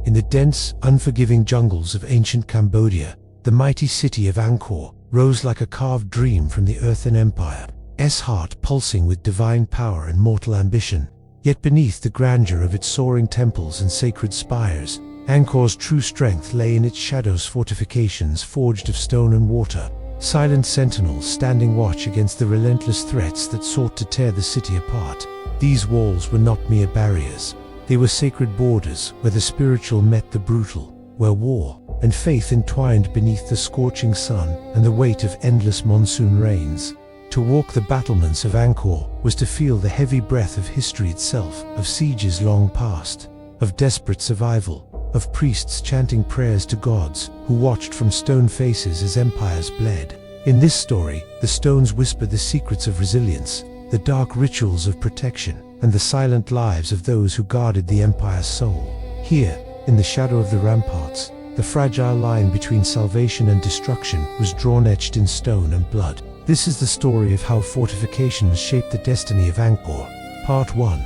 In the dense, unforgiving jungles of ancient Cambodia, the mighty city of Angkor rose like a carved dream from the Earthen Empire's heart, pulsing with divine power and mortal ambition. Yet beneath the grandeur of its soaring temples and sacred spires, Angkor's true strength lay in its shadows, fortifications forged of stone and water, silent sentinels standing watch against the relentless threats that sought to tear the city apart. These walls were not mere barriers. They were sacred borders where the spiritual met the brutal, where war and faith entwined beneath the scorching sun and the weight of endless monsoon rains. To walk the battlements of Angkor was to feel the heavy breath of history itself, of sieges long past, of desperate survival, of priests chanting prayers to gods who watched from stone faces as empires bled. In this story, the stones whisper the secrets of resilience, the dark rituals of protection, and the silent lives of those who guarded the empire's soul. Here, in the shadow of the ramparts, the fragile line between salvation and destruction was drawn, etched in stone and blood. This is the story of how fortifications shaped the destiny of Angkor. Part 1.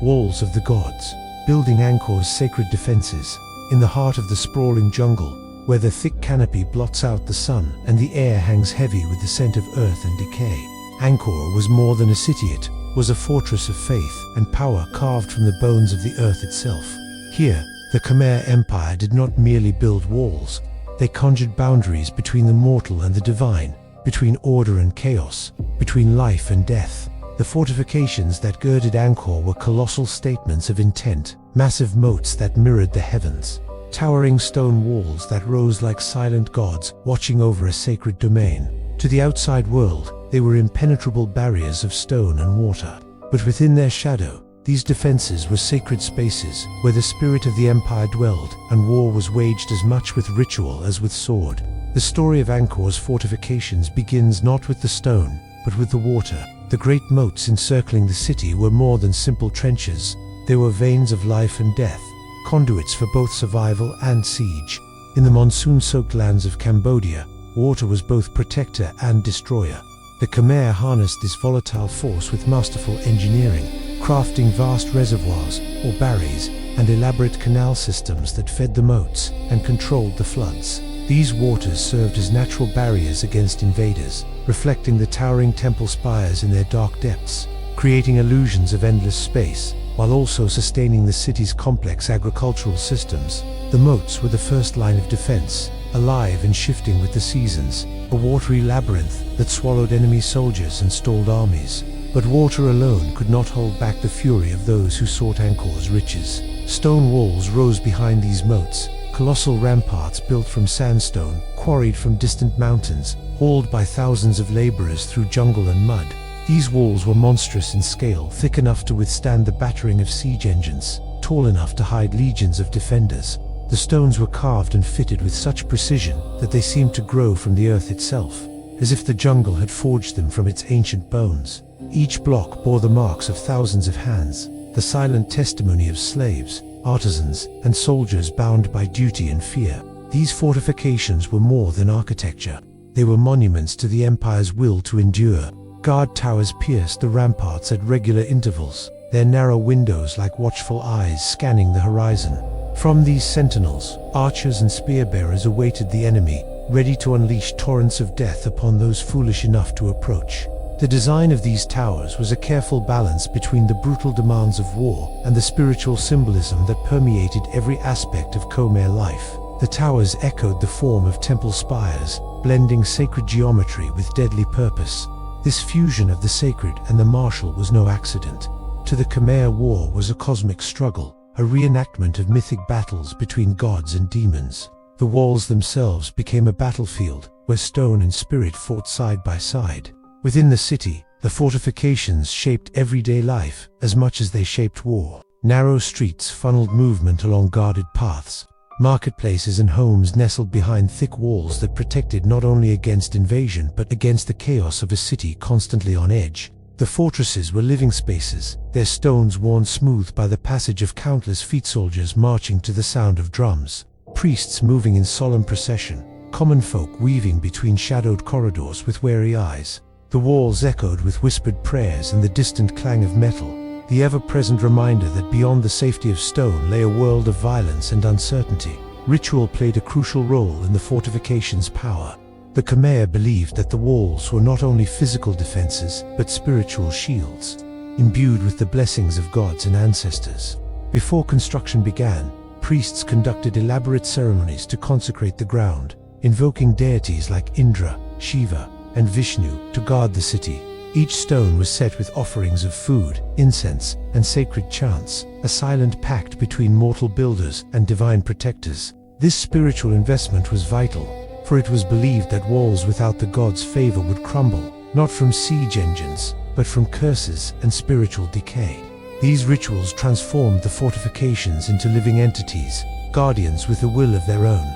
Walls of the Gods. Building Angkor's sacred defenses. In the heart of the sprawling jungle, where the thick canopy blots out the sun and the air hangs heavy with the scent of earth and decay, Angkor was more than a city. It was a fortress of faith and power carved from the bones of the earth itself. Here, the Khmer Empire did not merely build walls. They conjured boundaries between the mortal and the divine, between order and chaos, between life and death. The fortifications that girded Angkor were colossal statements of intent, massive moats that mirrored the heavens, towering stone walls that rose like silent gods watching over a sacred domain. To the outside world, they were impenetrable barriers of stone and water. But within their shadow, these defenses were sacred spaces where the spirit of the empire dwelled, and war was waged as much with ritual as with sword. The story of Angkor's fortifications begins not with the stone, but with the water. The great moats encircling the city were more than simple trenches. They were veins of life and death, conduits for both survival and siege. In the monsoon-soaked lands of Cambodia, water was both protector and destroyer. The Khmer harnessed this volatile force with masterful engineering, crafting vast reservoirs, or barriers, and elaborate canal systems that fed the moats and controlled the floods. These waters served as natural barriers against invaders, reflecting the towering temple spires in their dark depths, creating illusions of endless space, while also sustaining the city's complex agricultural systems. The moats were the first line of defense, alive and shifting with the seasons, a watery labyrinth that swallowed enemy soldiers and stalled armies. But water alone could not hold back the fury of those who sought Angkor's riches. Stone walls rose behind these moats, colossal ramparts built from sandstone, quarried from distant mountains, hauled by thousands of laborers through jungle and mud. These walls were monstrous in scale, thick enough to withstand the battering of siege engines, tall enough to hide legions of defenders. The stones were carved and fitted with such precision that they seemed to grow from the earth itself, as if the jungle had forged them from its ancient bones. Each block bore the marks of thousands of hands, the silent testimony of slaves, artisans, and soldiers bound by duty and fear. These fortifications were more than architecture. They were monuments to the empire's will to endure. Guard towers pierced the ramparts at regular intervals, their narrow windows like watchful eyes scanning the horizon. From these sentinels, archers and spear-bearers awaited the enemy, ready to unleash torrents of death upon those foolish enough to approach. The design of these towers was a careful balance between the brutal demands of war and the spiritual symbolism that permeated every aspect of Khmer life. The towers echoed the form of temple spires, blending sacred geometry with deadly purpose. This fusion of the sacred and the martial was no accident. To the Khmer, war was a cosmic struggle, a reenactment of mythic battles between gods and demons. The walls themselves became a battlefield where stone and spirit fought side by side. Within the city, the fortifications shaped everyday life as much as they shaped war. Narrow streets funneled movement along guarded paths. Marketplaces and homes nestled behind thick walls that protected not only against invasion but against the chaos of a city constantly on edge. The fortresses were living spaces, their stones worn smooth by the passage of countless feet, soldiers marching to the sound of drums, priests moving in solemn procession, common folk weaving between shadowed corridors with wary eyes. The walls echoed with whispered prayers and the distant clang of metal, the ever-present reminder that beyond the safety of stone lay a world of violence and uncertainty. Ritual played a crucial role in the fortifications' power. The Khmer believed that the walls were not only physical defenses, but spiritual shields, imbued with the blessings of gods and ancestors. Before construction began, priests conducted elaborate ceremonies to consecrate the ground, invoking deities like Indra, Shiva, and Vishnu to guard the city. Each stone was set with offerings of food, incense, and sacred chants, a silent pact between mortal builders and divine protectors. This spiritual investment was vital, for it was believed that walls without the gods' favor would crumble, not from siege engines, but from curses and spiritual decay. These rituals transformed the fortifications into living entities, guardians with a will of their own.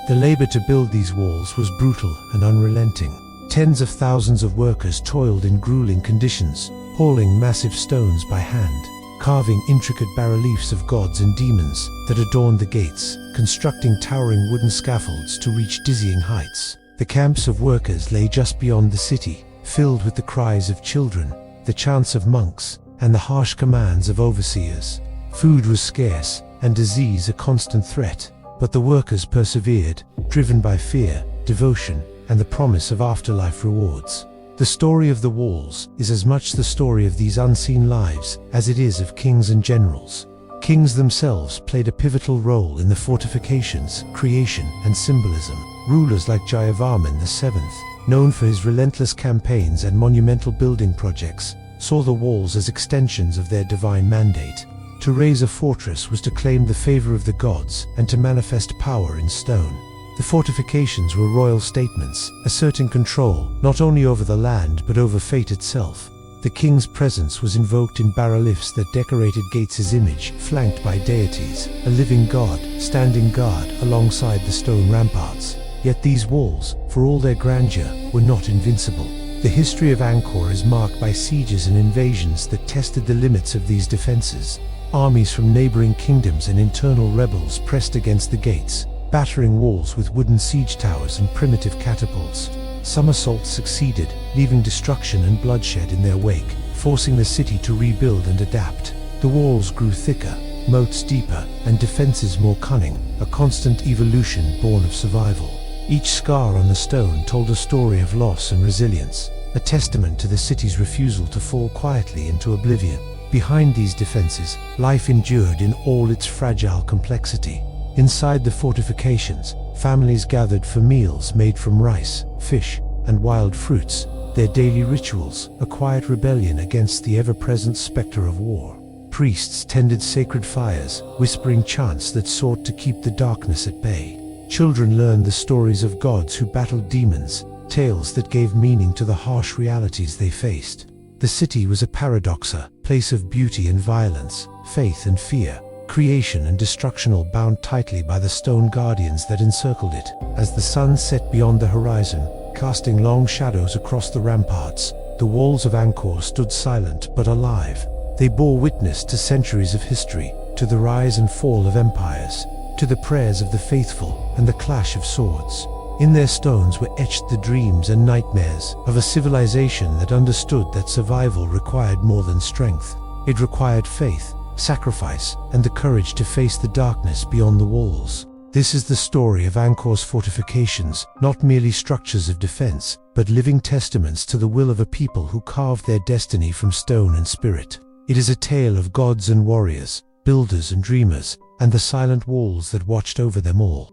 The labor to build these walls was brutal and unrelenting. Tens of thousands of workers toiled in grueling conditions, hauling massive stones by hand, carving intricate bas-reliefs of gods and demons that adorned the gates, constructing towering wooden scaffolds to reach dizzying heights. The camps of workers lay just beyond the city, filled with the cries of children, the chants of monks, and the harsh commands of overseers. Food was scarce, and disease a constant threat, but the workers persevered, driven by fear, devotion, and the promise of afterlife rewards. The story of the walls is as much the story of these unseen lives as it is of kings and generals. Kings themselves played a pivotal role in the fortifications, creation, and symbolism. Rulers like Jayavarman VII, known for his relentless campaigns and monumental building projects, saw the walls as extensions of their divine mandate. To raise a fortress was to claim the favor of the gods and to manifest power in stone. The fortifications were royal statements, asserting control not only over the land but over fate itself. The king's presence was invoked in bas-reliefs that decorated Gates' image, flanked by deities, a living god standing guard alongside the stone ramparts. Yet these walls, for all their grandeur, were not invincible. The history of Angkor is marked by sieges and invasions that tested the limits of these defenses. Armies from neighboring kingdoms and internal rebels pressed against the gates, battering walls with wooden siege towers and primitive catapults. Some assaults succeeded, leaving destruction and bloodshed in their wake, forcing the city to rebuild and adapt. The walls grew thicker, moats deeper, and defenses more cunning, a constant evolution born of survival. Each scar on the stone told a story of loss and resilience, a testament to the city's refusal to fall quietly into oblivion. Behind these defenses, life endured in all its fragile complexity. Inside the fortifications, families gathered for meals made from rice, fish, and wild fruits, their daily rituals, a quiet rebellion against the ever-present specter of war. Priests tended sacred fires, whispering chants that sought to keep the darkness at bay. Children learned the stories of gods who battled demons, tales that gave meaning to the harsh realities they faced. The city was a paradox, a place of beauty and violence, faith and fear, creation and destruction, all bound tightly by the stone guardians that encircled it. As the sun set beyond the horizon, casting long shadows across the ramparts, the walls of Angkor stood silent but alive. They bore witness to centuries of history, to the rise and fall of empires, to the prayers of the faithful and the clash of swords. In their stones were etched the dreams and nightmares of a civilization that understood that survival required more than strength. It required faith, sacrifice, and the courage to face the darkness beyond the walls. This is the story of Angkor's fortifications, not merely structures of defense, but living testaments to the will of a people who carved their destiny from stone and spirit. It is a tale of gods and warriors, builders and dreamers, and the silent walls that watched over them all.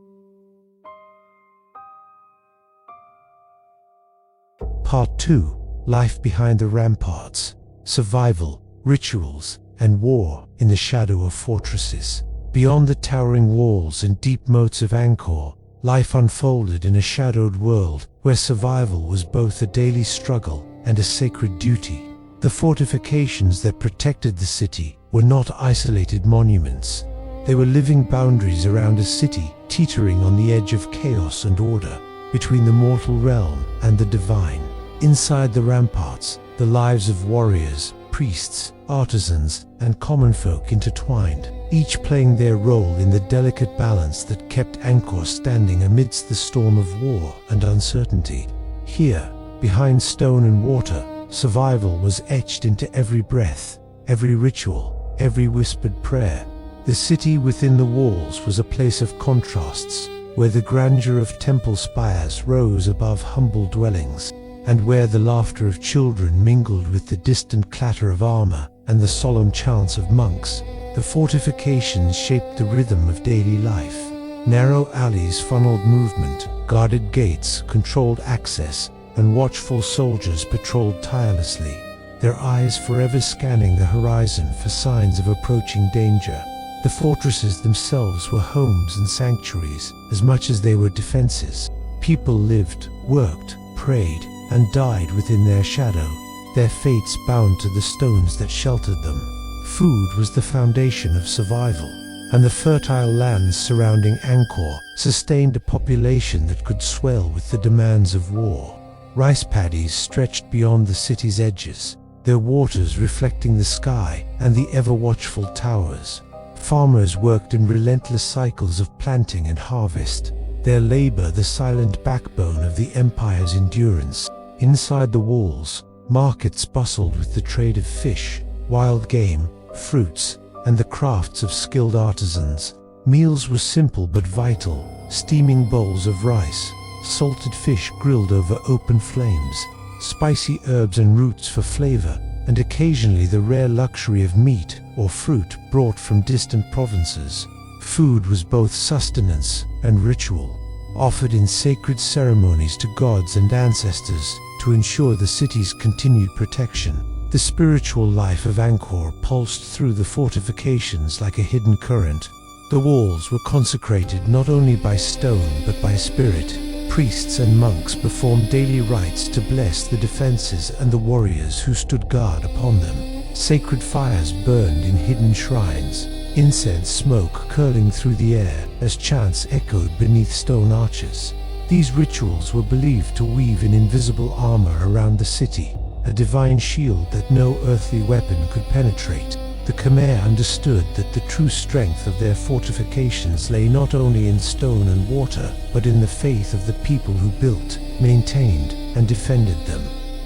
Part 2. Life behind the ramparts. Survival, rituals, and war in the shadow of fortresses. Beyond the towering walls and deep moats of Angkor, life unfolded in a shadowed world where survival was both a daily struggle and a sacred duty. The fortifications that protected the city were not isolated monuments. They were living boundaries around a city teetering on the edge of chaos and order, between the mortal realm and the divine. Inside the ramparts, the lives of warriors, priests, artisans, and common folk intertwined, each playing their role in the delicate balance that kept Angkor standing amidst the storm of war and uncertainty. Here, behind stone and water, survival was etched into every breath. every ritual, every whispered prayer. The city within the walls was a place of contrasts, where the grandeur of temple spires rose above humble dwellings, and where the laughter of children mingled with the distant clatter of armor and the solemn chants of monks. The fortifications shaped the rhythm of daily life. Narrow alleys funneled movement, guarded gates controlled access, and watchful soldiers patrolled tirelessly, their eyes forever scanning the horizon for signs of approaching danger. The fortresses themselves were homes and sanctuaries as much as they were defenses. People lived, worked, prayed, and died within their shadow, their fates bound to the stones that sheltered them. Food was the foundation of survival, and the fertile lands surrounding Angkor sustained a population that could swell with the demands of war. Rice paddies stretched beyond the city's edges, their waters reflecting the sky and the ever-watchful towers. Farmers worked in relentless cycles of planting and harvest, their labor the silent backbone of the empire's endurance. Inside the walls, markets bustled with the trade of fish, wild game, fruits, and the crafts of skilled artisans. Meals were simple but vital, steaming bowls of rice, salted fish grilled over open flames, spicy herbs and roots for flavor, and occasionally the rare luxury of meat or fruit brought from distant provinces. Food was both sustenance and ritual, offered in sacred ceremonies to gods and ancestors to ensure the city's continued protection. The spiritual life of Angkor pulsed through the fortifications like a hidden current. The walls were consecrated not only by stone but by spirit. Priests and monks performed daily rites to bless the defenses and the warriors who stood guard upon them. Sacred fires burned in hidden shrines, incense smoke curling through the air as chants echoed beneath stone arches. These rituals were believed to weave an invisible armor around the city, a divine shield that no earthly weapon could penetrate. The Khmer understood that the true strength of their fortifications lay not only in stone and water, but in the faith of the people who built, maintained, and defended them.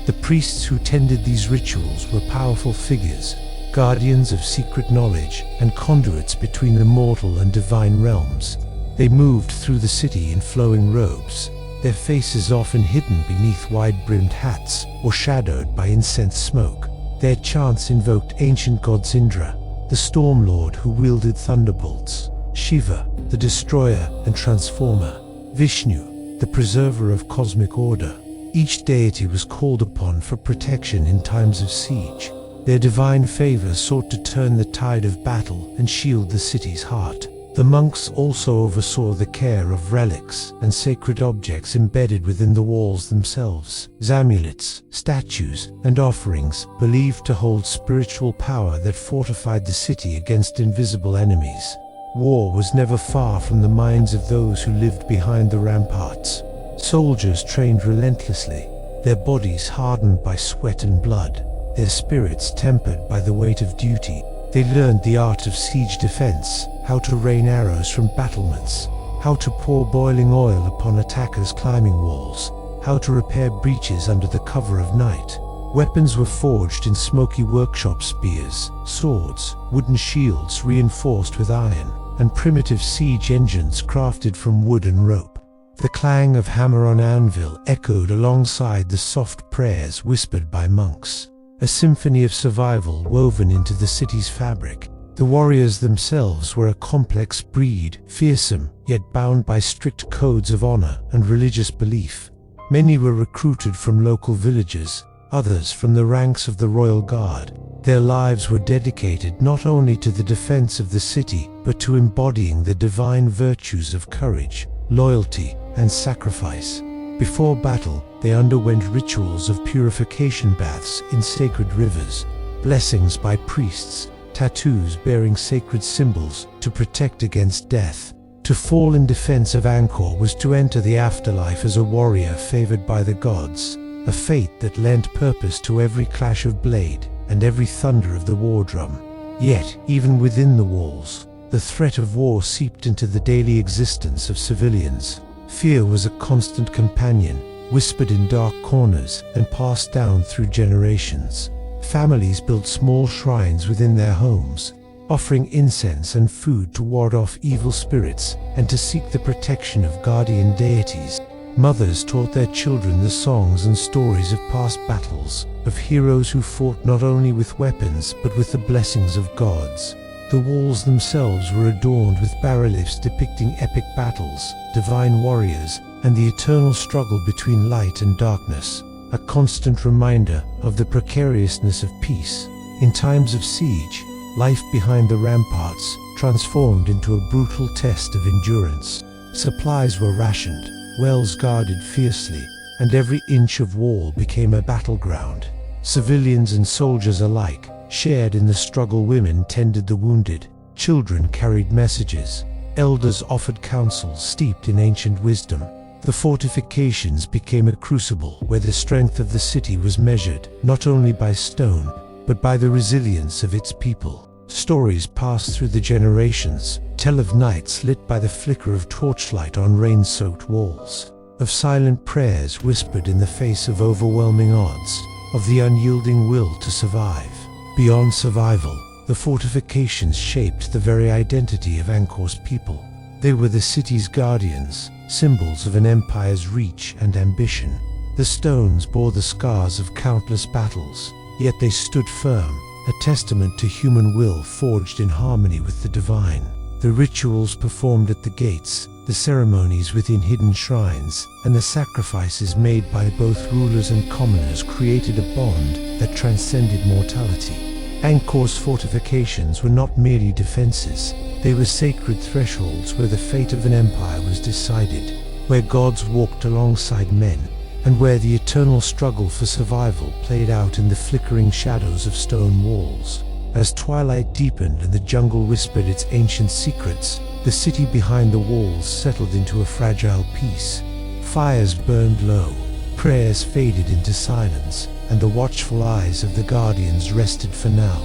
The priests who tended these rituals were powerful figures, guardians of secret knowledge and conduits between the mortal and divine realms. They moved through the city in flowing robes, their faces often hidden beneath wide-brimmed hats or shadowed by incense smoke. Their chants invoked ancient gods Indra, the storm lord who wielded thunderbolts, Shiva, the destroyer and transformer, Vishnu, the preserver of cosmic order. Each deity was called upon for protection in times of siege. Their divine favor sought to turn the tide of battle and shield the city's heart. The monks also oversaw the care of relics and sacred objects embedded within the walls themselves. Amulets, statues, and offerings believed to hold spiritual power that fortified the city against invisible enemies. War was never far from the minds of those who lived behind the ramparts. Soldiers trained relentlessly, their bodies hardened by sweat and blood, their spirits tempered by the weight of duty. They learned the art of siege defense, how to rain arrows from battlements, how to pour boiling oil upon attackers climbing walls, how to repair breaches under the cover of night. Weapons were forged in smoky workshop: spears, swords, wooden shields reinforced with iron, and primitive siege engines crafted from wood and rope. The clang of hammer on anvil echoed alongside the soft prayers whispered by monks, a symphony of survival woven into the city's fabric. The warriors themselves were a complex breed, fearsome, yet bound by strict codes of honor and religious belief. Many were recruited from local villages, others from the ranks of the royal guard. Their lives were dedicated not only to the defense of the city, but to embodying the divine virtues of courage, loyalty, and sacrifice. Before battle, they underwent rituals of purification baths in sacred rivers, blessings by priests, tattoos bearing sacred symbols to protect against death. To fall in defense of Angkor was to enter the afterlife as a warrior favored by the gods, a fate that lent purpose to every clash of blade and every thunder of the war drum. Yet, even within the walls, the threat of war seeped into the daily existence of civilians. Fear was a constant companion, whispered in dark corners and passed down through generations. Families built small shrines within their homes, offering incense and food to ward off evil spirits and to seek the protection of guardian deities. Mothers taught their children the songs and stories of past battles, of heroes who fought not only with weapons but with the blessings of gods. The walls themselves were adorned with bas-reliefs depicting epic battles, divine warriors, and the eternal struggle between light and darkness, a constant reminder of the precariousness of peace. In times of siege, life behind the ramparts transformed into a brutal test of endurance. Supplies were rationed, wells guarded fiercely, and every inch of wall became a battleground. Civilians and soldiers alike shared in the struggle. Women tended the wounded, children carried messages, elders offered counsel steeped in ancient wisdom. The fortifications became a crucible where the strength of the city was measured not only by stone, but by the resilience of its people. Stories passed through the generations tell of nights lit by the flicker of torchlight on rain-soaked walls, of silent prayers whispered in the face of overwhelming odds, of the unyielding will to survive. Beyond survival, the fortifications shaped the very identity of Angkor's people. They were the city's guardians, symbols of an empire's reach and ambition. The stones bore the scars of countless battles, yet they stood firm, a testament to human will forged in harmony with the divine. The rituals performed at the gates, the ceremonies within hidden shrines, and the sacrifices made by both rulers and commoners created a bond that transcended mortality. Angkor's fortifications were not merely defenses, they were sacred thresholds where the fate of an empire was decided, where gods walked alongside men, and where the eternal struggle for survival played out in the flickering shadows of stone walls. As twilight deepened and the jungle whispered its ancient secrets, the city behind the walls settled into a fragile peace. Fires burned low, prayers faded into silence, and the watchful eyes of the guardians rested for now.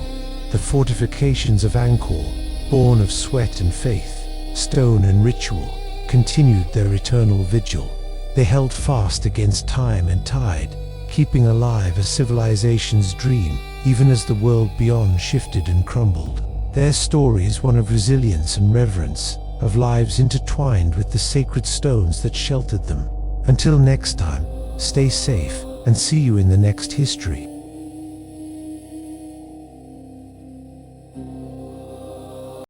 The fortifications of Angkor, born of sweat and faith, stone and ritual, continued their eternal vigil. They held fast against time and tide, keeping alive a civilization's dream, even as the world beyond shifted and crumbled. Their story is one of resilience and reverence, of lives intertwined with the sacred stones that sheltered them. Until next time, stay safe, and see you in the next history.